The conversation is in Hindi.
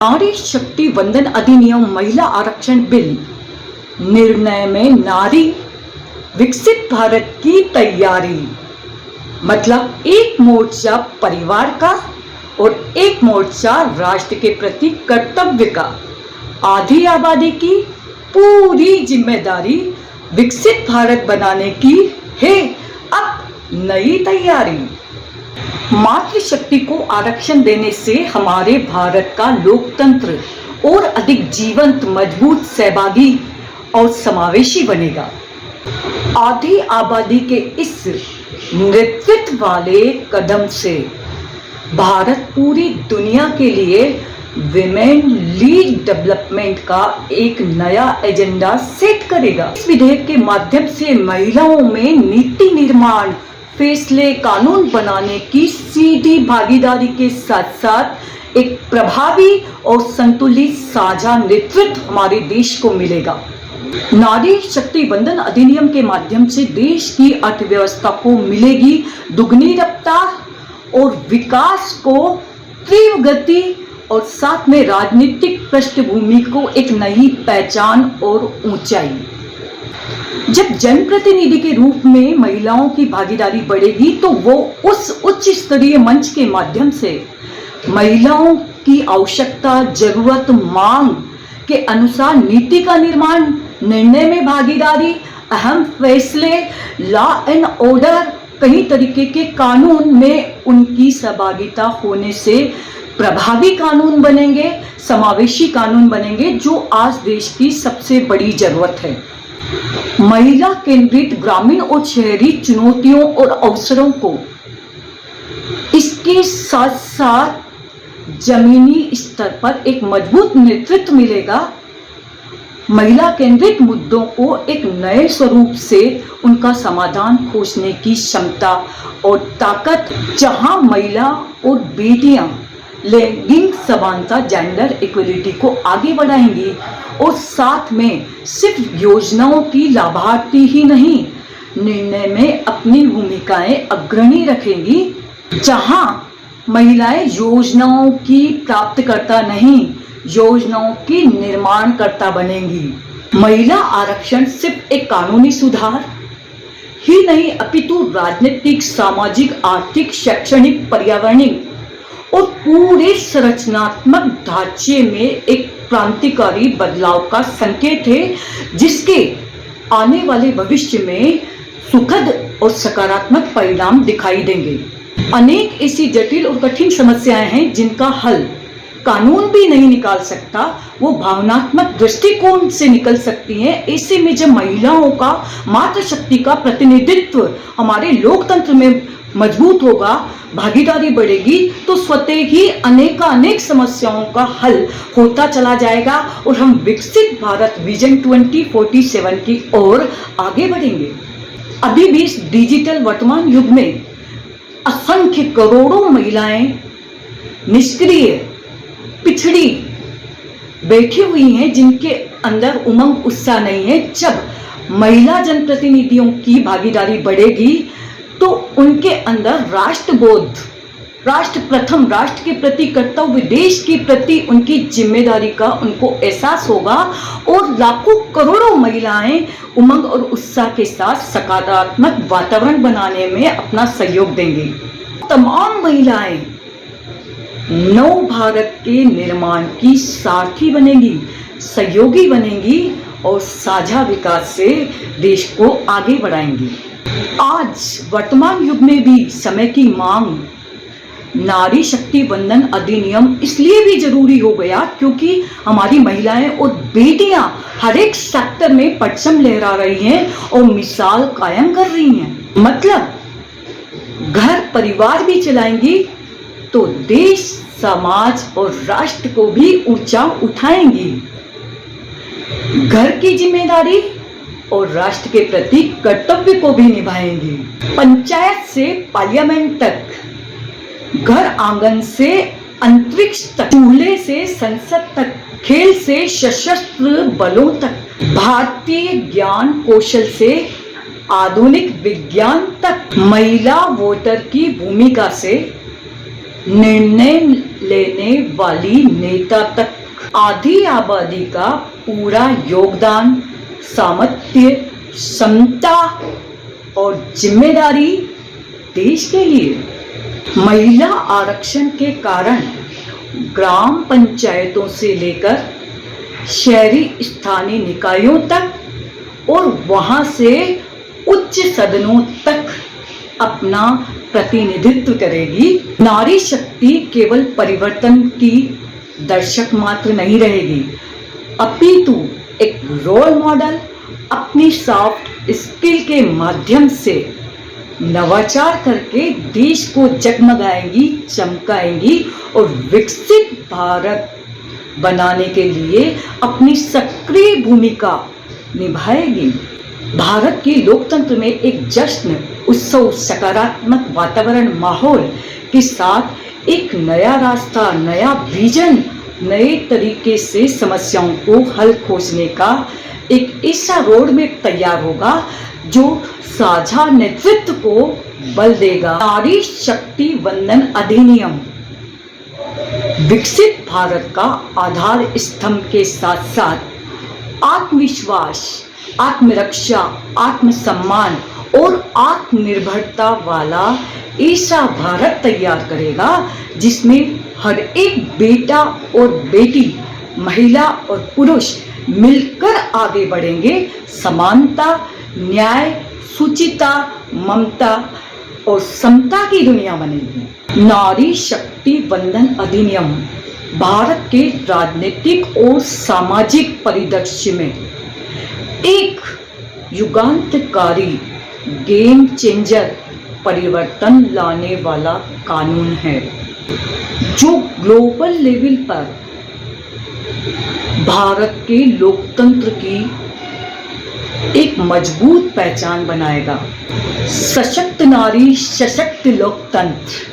नारी शक्ति वंदन अधिनियम महिला आरक्षण बिल निर्णय में नारी विकसित भारत की तैयारी। मतलब एक मोर्चा परिवार का और एक मोर्चा राष्ट्र के प्रति कर्तव्य का। आधी आबादी की पूरी जिम्मेदारी विकसित भारत बनाने की है अब नई तैयारी। मातृशक्ति को आरक्षण देने से हमारे भारत का लोकतंत्र और अधिक जीवंत, मजबूत, सहभागी और समावेशी बनेगा। आधी आबादी के इस नेतृत्व वाले कदम से भारत पूरी दुनिया के लिए विमेन लीड डेवलपमेंट का एक नया एजेंडा सेट करेगा। इस विधेयक के माध्यम से महिलाओं में नीति निर्माण, फैसले, कानून बनाने की सीधी भागीदारी के साथ साथ एक प्रभावी और संतुलित साझा नेतृत्व हमारे देश को मिलेगा। नारी शक्ति वंदन अधिनियम के माध्यम से देश की अर्थव्यवस्था को मिलेगी दुगनी रफ्तार और विकास को तीव्र गति और साथ में राजनीतिक पृष्ठभूमि को एक नई पहचान और ऊंचाई। जब जनप्रतिनिधि के रूप में महिलाओं की भागीदारी बढ़ेगी तो वो उस उच्च स्तरीय मंच के माध्यम से महिलाओं की आवश्यकता, जरूरत, मांग के अनुसार नीति का निर्माण, निर्णय में भागीदारी, अहम फैसले, लॉ एंड ऑर्डर, कई तरीके के कानून में उनकी सहभागिता होने से प्रभावी कानून बनेंगे, समावेशी कानून बनेंगे, जो आज देश की सबसे बड़ी जरूरत है। महिला केंद्रित ग्रामीण और शहरी चुनौतियों और अवसरों को इसके साथ साथ जमीनी स्तर पर एक मजबूत नेतृत्व मिलेगा। महिला केंद्रित मुद्दों को एक नए स्वरूप से उनका समाधान खोजने की क्षमता और ताकत, जहां महिला और बेटियां लैंगिक समानता, जेंडर इक्वलिटी को आगे बढ़ाएंगी और साथ में सिर्फ योजनाओं की लाभार्थी ही नहीं, निर्णय में अपनी भूमिकाएं अग्रणी रखेंगी। जहां महिलाएं योजनाओं की प्राप्तकर्ता नहीं, योजनाओं की निर्माणकर्ता बनेंगी। महिला आरक्षण सिर्फ एक कानूनी सुधार ही नहीं, अपितु राजनीतिक, सामाजिक, आर्थिक, शैक्षणिक, पर्यावरणिक और पूरे संरचनात्मक ढांचे में एक क्रांतिकारी बदलाव का संकेत है, जिसके आने वाले भविष्य में सुखद और सकारात्मक परिणाम दिखाई देंगे। अनेक ऐसी जटिल और कठिन समस्याएं हैं जिनका हल कानून भी नहीं निकाल सकता, वो भावनात्मक दृष्टिकोण से निकल सकती हैं। ऐसे में जब महिलाओं का, मातृशक्ति का प्रतिनिधित्व हमारे लोकतंत्र में मजबूत होगा, भागीदारी बढ़ेगी, तो स्वतः ही अनेक समस्याओं का हल होता चला जाएगा और हम विकसित भारत विजन 2047 की ओर आगे बढ़ेंगे। अभी भी इस डिजिटल वर्तमान युग में असंख्य करोड़ों महिलाएं निष्क्रिय, पिछड़ी बैठी हुई हैं, जिनके अंदर उमंग, उत्साह नहीं है। जब महिला जनप्रतिनिधियों की भागीदारी बढ़ेगी तो उनके अंदर राष्ट्रबोध, राष्ट्र प्रथम, राष्ट्र के प्रति कर्तव्य, देश के प्रति उनकी जिम्मेदारी का उनको एहसास होगा और लाखों करोड़ों महिलाएं उमंग और उत्साह के साथ सकारात्मक वातावरण बनाने में अपना सहयोग देंगी। तमाम महिलाएं नव भारत के निर्माण की सारथी बनेंगी, सहयोगी बनेंगी और साझा विकास से देश को आगे बढ़ाएंगी। आज वर्तमान युग में भी समय की मांग नारी शक्ति वंदन अधिनियम इसलिए भी जरूरी हो गया क्योंकि हमारी महिलाएं और बेटियां हर एक सेक्टर में परचम लहरा रही हैं और मिसाल कायम कर रही हैं। मतलब घर परिवार भी चलाएंगी तो देश, समाज और राष्ट्र को भी ऊंचा उठाएंगी। घर की जिम्मेदारी और राष्ट्र के प्रति कर्तव्य को भी निभाएंगी। पंचायत से पार्लियामेंट तक, घर आंगन से अंतरिक्ष तक, चूल्हे से संसद तक, खेल से सशस्त्र बलों तक, भारतीय ज्ञान कौशल से आधुनिक विज्ञान तक, महिला वोटर की भूमिका से निर्णय लेने वाली नेता तक आधी आबादी का पूरा योगदान, सामर्थ्य, क्षमता और जिम्मेदारी देश के लिए। महिला आरक्षण के कारण ग्राम पंचायतों से लेकर शहरी स्थानीय निकायों तक और वहां से उच्च सदनों तक अपना प्रतिनिधित्व करेगी। नारी शक्ति केवल परिवर्तन की दर्शक मात्र नहीं रहेगी, अपितु एक रोल मॉडल अपनी सॉफ्ट स्किल के माध्यम से नवाचार करके देश को जगमगाएंगी, चमकाएंगी और विकसित भारत बनाने के लिए अपनी सक्रिय भूमिका निभाएगी। भारत के लोकतंत्र में एक जश्न, उत्सव, सकारात्मक वातावरण, माहौल के साथ एक नया रास्ता, नया विजन, नए तरीके से समस्याओं को हल खोजने का एक ऐसा रोड मैप तैयार होगा जो साझा नेतृत्व को बल देगा। नारी शक्ति वंदन अधिनियम विकसित भारत का आधार स्तंभ के साथ साथ आत्मविश्वास, आत्मरक्षा, आत्मसम्मान और आत्मनिर्भरता वाला ऐसा भारत तैयार करेगा जिसमें हर एक बेटा और बेटी, महिला और पुरुष मिलकर आगे बढ़ेंगे। समानता, न्याय, सुचिता, ममता और समता की दुनिया बनेगी। नारी शक्ति वंदन अधिनियम भारत के राजनीतिक और सामाजिक परिदृश्य में एक युगांतकारी, गेम चेंजर, परिवर्तन लाने वाला कानून है जो ग्लोबल लेवल पर भारत के लोकतंत्र की एक मजबूत पहचान बनाएगा। सशक्त नारी, सशक्त लोकतंत्र।